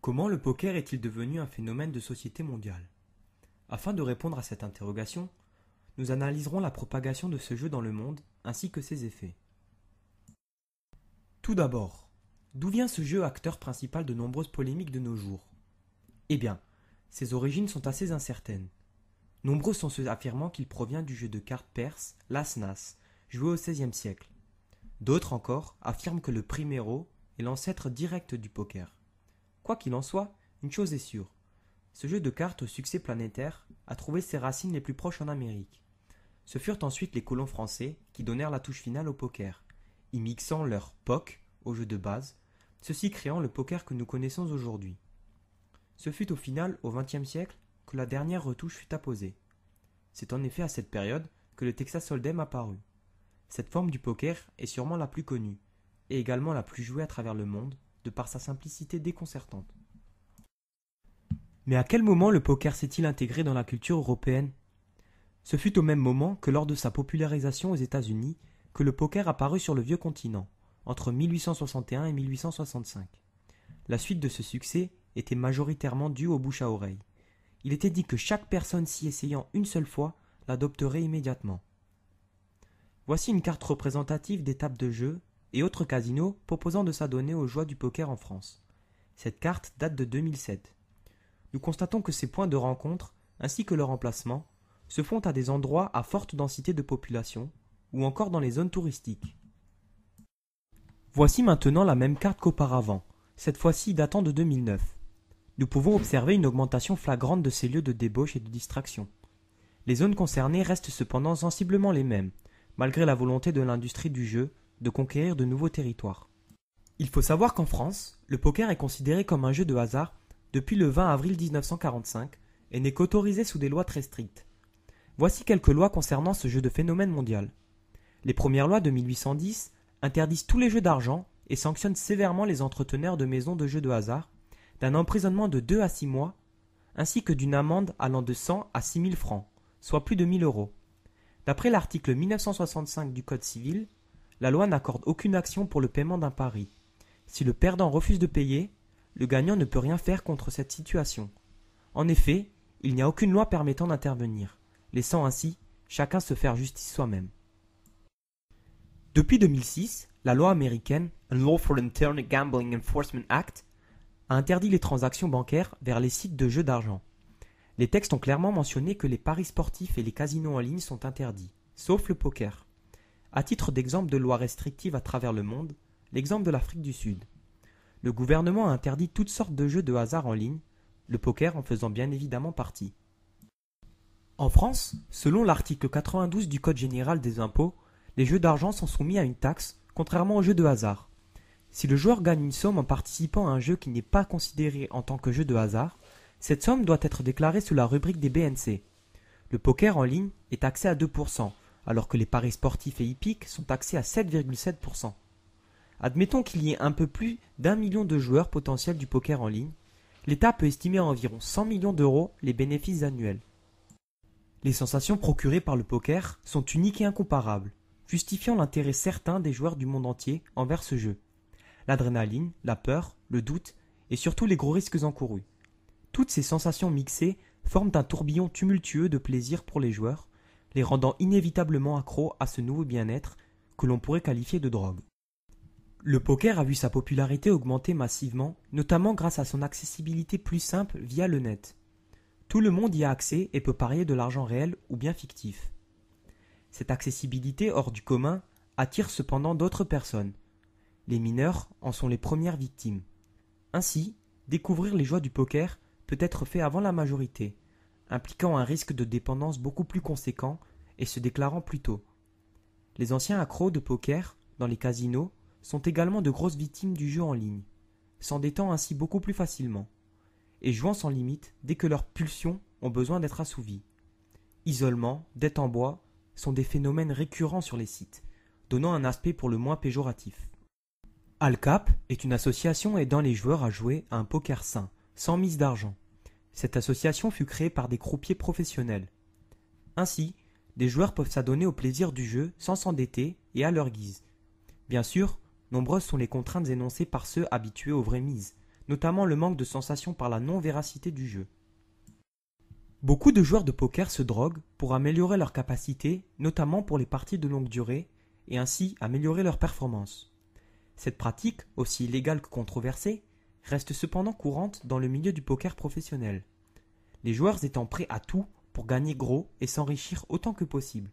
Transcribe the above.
Comment le poker est-il devenu un phénomène de société mondiale? Afin de répondre à cette interrogation, nous analyserons la propagation de ce jeu dans le monde ainsi que ses effets. Tout d'abord, d'où vient ce jeu acteur principal de nombreuses polémiques de nos jours? Eh bien, ses origines sont assez incertaines. Nombreux sont ceux affirmant qu'il provient du jeu de cartes perse, l'As-Nas, joué au XVIe siècle. D'autres encore affirment que le primero est l'ancêtre direct du poker. Quoi qu'il en soit, une chose est sûre. Ce jeu de cartes au succès planétaire a trouvé ses racines les plus proches en Amérique. Ce furent ensuite les colons français qui donnèrent la touche finale au poker, y mixant leur poc au jeu de base, ceci créant le poker que nous connaissons aujourd'hui. Ce fut au final, au XXe siècle, que la dernière retouche fut apposée. C'est en effet à cette période que le Texas Hold'em apparut. Cette forme du poker est sûrement la plus connue, et également la plus jouée à travers le monde, de par sa simplicité déconcertante. Mais à quel moment le poker s'est-il intégré dans la culture européenne? Ce fut au même moment que lors de sa popularisation aux États-Unis que le poker apparut sur le vieux continent, entre 1861 et 1865. La suite de ce succès était majoritairement due au bouche à oreille. Il était dit que chaque personne s'y essayant une seule fois l'adopterait immédiatement. Voici une carte représentative des tables de jeu et autres casinos proposant de s'adonner aux joies du poker en France. Cette carte date de 2007. Nous constatons que ces points de rencontre, ainsi que leur emplacement, se font à des endroits à forte densité de population, ou encore dans les zones touristiques. Voici maintenant la même carte qu'auparavant, cette fois-ci datant de 2009. Nous pouvons observer une augmentation flagrante de ces lieux de débauche et de distraction. Les zones concernées restent cependant sensiblement les mêmes, malgré la volonté de l'industrie du jeu de conquérir de nouveaux territoires. Il faut savoir qu'en France, le poker est considéré comme un jeu de hasard depuis le 20 avril 1945 et n'est qu'autorisé sous des lois très strictes. Voici quelques lois concernant ce jeu de phénomène mondial. Les premières lois de 1810 interdisent tous les jeux d'argent et sanctionnent sévèrement les entreteneurs de maisons de jeux de hasard d'un emprisonnement de 2 à 6 mois ainsi que d'une amende allant de 100 à 6 000 francs, soit plus de 1 000 euros. D'après l'article 1965 du Code civil, la loi n'accorde aucune action pour le paiement d'un pari. Si le perdant refuse de payer, le gagnant ne peut rien faire contre cette situation. En effet, il n'y a aucune loi permettant d'intervenir, laissant ainsi chacun se faire justice soi-même. Depuis 2006, la loi américaine Unlawful Internal Gambling Enforcement Act a interdit les transactions bancaires vers les sites de jeux d'argent. Les textes ont clairement mentionné que les paris sportifs et les casinos en ligne sont interdits, sauf le poker. À titre d'exemple de loi restrictive à travers le monde, l'exemple de l'Afrique du Sud. Le gouvernement a interdit toutes sortes de jeux de hasard en ligne, le poker en faisant bien évidemment partie. En France, selon l'article 92 du Code général des impôts, les jeux d'argent sont soumis à une taxe, contrairement aux jeux de hasard. Si le joueur gagne une somme en participant à un jeu qui n'est pas considéré en tant que jeu de hasard, cette somme doit être déclarée sous la rubrique des BNC. Le poker en ligne est taxé à 2%, alors que les paris sportifs et hippiques sont taxés à 7,7%. Admettons qu'il y ait un peu plus d'1 million de joueurs potentiels du poker en ligne. L'État peut estimer à environ 100 millions d'euros les bénéfices annuels. Les sensations procurées par le poker sont uniques et incomparables, justifiant l'intérêt certain des joueurs du monde entier envers ce jeu. L'adrénaline, la peur, le doute et surtout les gros risques encourus. Toutes ces sensations mixées forment un tourbillon tumultueux de plaisir pour les joueurs, les rendant inévitablement accros à ce nouveau bien-être que l'on pourrait qualifier de drogue. Le poker a vu sa popularité augmenter massivement, notamment grâce à son accessibilité plus simple via le net. Tout le monde y a accès et peut parier de l'argent réel ou bien fictif. Cette accessibilité hors du commun attire cependant d'autres personnes. Les mineurs en sont les premières victimes. Ainsi, découvrir les joies du poker peut être fait avant la majorité, impliquant un risque de dépendance beaucoup plus conséquent et se déclarant plus tôt. Les anciens accros de poker, dans les casinos, sont également de grosses victimes du jeu en ligne, s'endettant ainsi beaucoup plus facilement, et jouant sans limite dès que leurs pulsions ont besoin d'être assouvies. Isolement, dette en bois sont des phénomènes récurrents sur les sites, donnant un aspect pour le moins péjoratif. Al Cap est une association aidant les joueurs à jouer à un poker sain, sans mise d'argent. Cette association fut créée par des croupiers professionnels. Ainsi, des joueurs peuvent s'adonner au plaisir du jeu sans s'endetter et à leur guise. Bien sûr, nombreuses sont les contraintes énoncées par ceux habitués aux vraies mises, notamment le manque de sensation par la non-véracité du jeu. Beaucoup de joueurs de poker se droguent pour améliorer leurs capacités, notamment pour les parties de longue durée, et ainsi améliorer leur performance. Cette pratique, aussi illégale que controversée, reste cependant courante dans le milieu du poker professionnel. Les joueurs étant prêts à tout pour gagner gros et s'enrichir autant que possible.